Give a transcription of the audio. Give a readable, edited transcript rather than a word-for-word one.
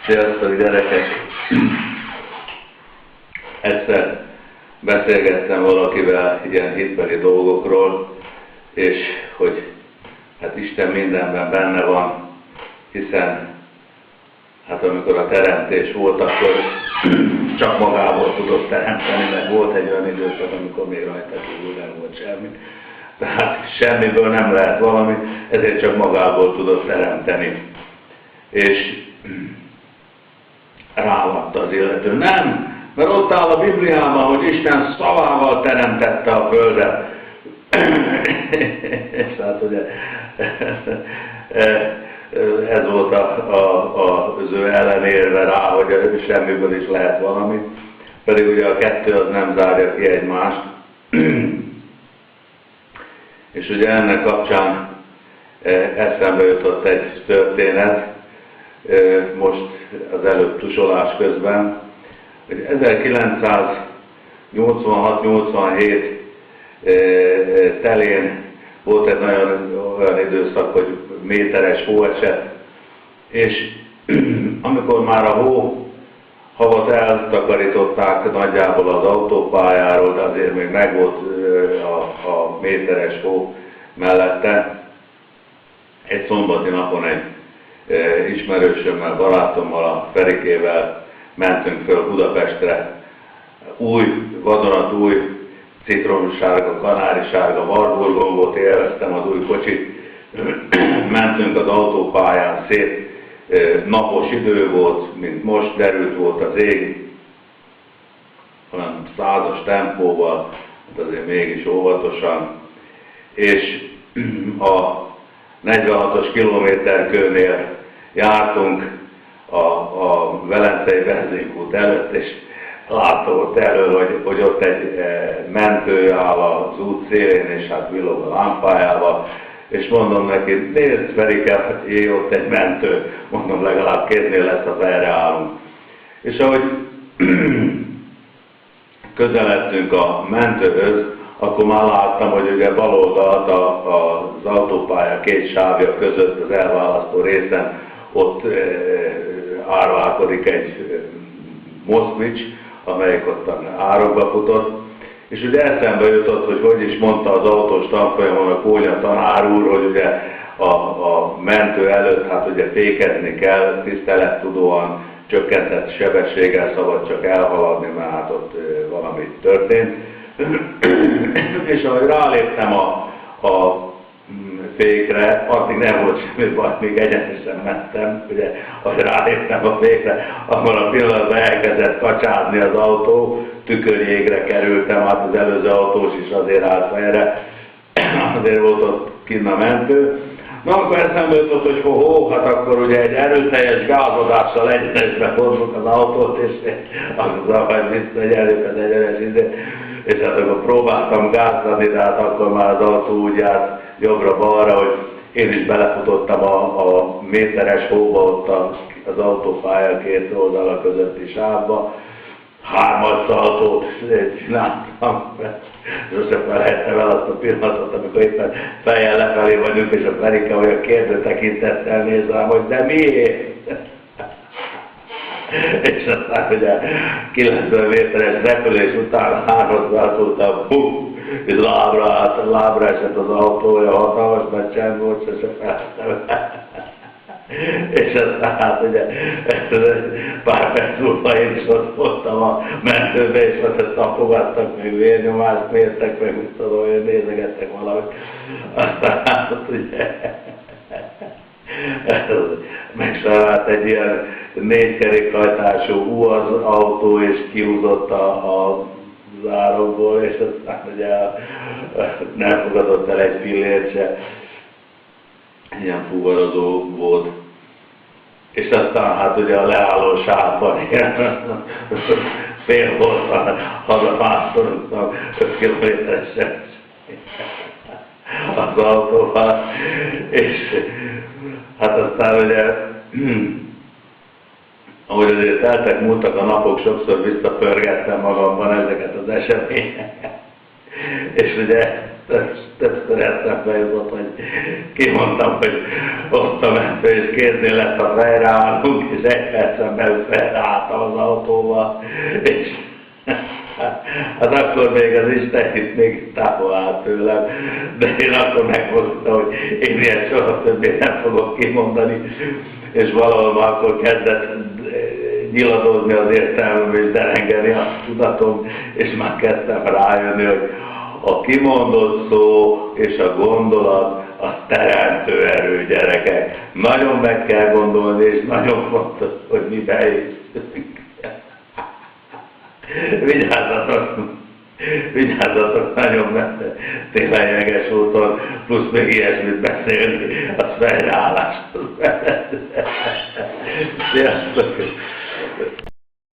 Sziasztok gyerekek! Egyszer beszélgettem valakivel ilyen hitbeli dolgokról, és hogy hát Isten mindenben benne van, hiszen hát amikor a teremtés volt, akkor csak magából tudott teremteni, mert volt egy olyan időszak, amikor még rajta kívül nem volt semmi. Tehát semmiből nem lehet valami, ezért csak magából tudott teremteni. És rávatta az illető. Nem, mert ott áll a Bibliában, hogy Isten szavával teremtette a földet. És hát ugye ez volt az ő ellenérve rá, hogy semmiből is lehet valami. Pedig ugye a kettő az nem zárja ki egymást. És ugye ennek kapcsán eszembe jutott egy történet, most az előbb tusolás közben, hogy 1986-87 telén volt egy olyan időszak, hogy méteres hó esett, és amikor már a havat eltakarították nagyjából az autópályáról, de azért még megvolt a méteres hó mellette, egy szombati napon egy ismerősömmel, barátommal, a Ferikével mentünk föl Budapestre. Vadonatúj, citromsárga, kanárisárga, Warburgon volt, élveztem az új kocsit. Mentünk az autópályán, szép napos idő volt, mint most, derült volt az ég, hanem 100-as tempóval, hát azért mégis óvatosan, és a 46-os kilométerkőnél jártunk a Velencei benzinkút előtt, és láttam ott elől, hogy ott egy mentő áll az út szélén, és hát villog a lámpájával, és mondom neki, nézd Ferike, ott egy mentő, mondom, legalább kéznél lesz, az erre állunk. És ahogy közeledtünk a mentőhöz, akkor már láttam, hogy ugye bal oldalt az autópálya két sávja között az elválasztó részen ott árválkodik egy Moszkvics, amelyik ott árokba futott, és ugye eszembe jutott, hogy is mondta az autós tanfolyamon a Kónya tanár úr, hogy ugye a mentő előtt hát ugye fékezni kell, tisztelettudóan csökkentett sebességgel szabad csak elhaladni, mert hát ott valami történt. És ahogy ráléptem a fékre, addig nem volt semmi baj, még egyenesen mentem, ugye, ahogy ráléptem a fékre, akkor a pillanatban elkezdett kacsázni az autó, tükörjégre kerültem, hát az előző autós is azért állt fejre, azért volt ott kinn a mentő. Na akkor eszembe jutott, hogy hát akkor ugye egy erőteljes gázodással egyenesbe fordulok az autót, és akkor majd vissza egy előtt egyenes idő. És hát akkor próbáltam gázni, de hát akkor már az autó úgy járt jobbra-balra, hogy én is belefutottam a méteres hóba ott az autópálya két oldala közötti sávba. 3 szaltót csináltam, sose felejtem el azt a pillanatot, amikor éppen fejjel lefelé vagyunk, és a Ferike olyan kérdő tekintettel néz rám, hogy de miért? És aztán ugye 90 méteres repülés után 3 szaltóta, és lábra esett az autó, olyan hatalmas nagy csend volt, sose felejtem el. És aztán hát ugye pár perc múlva én is ott voltam a mentőbe, és ott tapogattak, még vérnyomást mértek, meg mit tudom, hogy nézegettek valamit. Aztán hát ott ugye megszerelt egy ilyen 4 kerékhajtású az autó, és kihúzott a zárokból, és aztán ugye nem fogadott el egy pillért se. Ilyen fuvarozó volt. És aztán hát ugye a leálló sávban ilyen fél volt, hazamászoltam 5 kilométeresen az autóval, és hát aztán ugye, ahogy azért teltek, múltak a napok, sokszor visszapörgettem magamban ezeket az eseményeket. És ugye többször eszembe jutott, hogy kimondtam, hogy ott a mentő, és kéznél lett a fejreállunk, és egy percen belül fejreálltam az autóval, és hát akkor még az Isten itt még távol állt tőlem, de én akkor megmondtam, hogy én ilyen soha többé nem fogok kimondani, és valahol akkor kezdett nyiladozni az értelmem és derengeni a tudatom, és már kezdtem rájönni, hogy a kimondott szó és a gondolat az teremtő erő, gyerekek. Nagyon meg kell gondolni, és nagyon fontos, hogy miben hiszünk. Vigyázzatok nagyon, mert tényleg jeges úton, plusz még ilyesmit beszélni, az fejreálláshoz vezet. Sziasztok!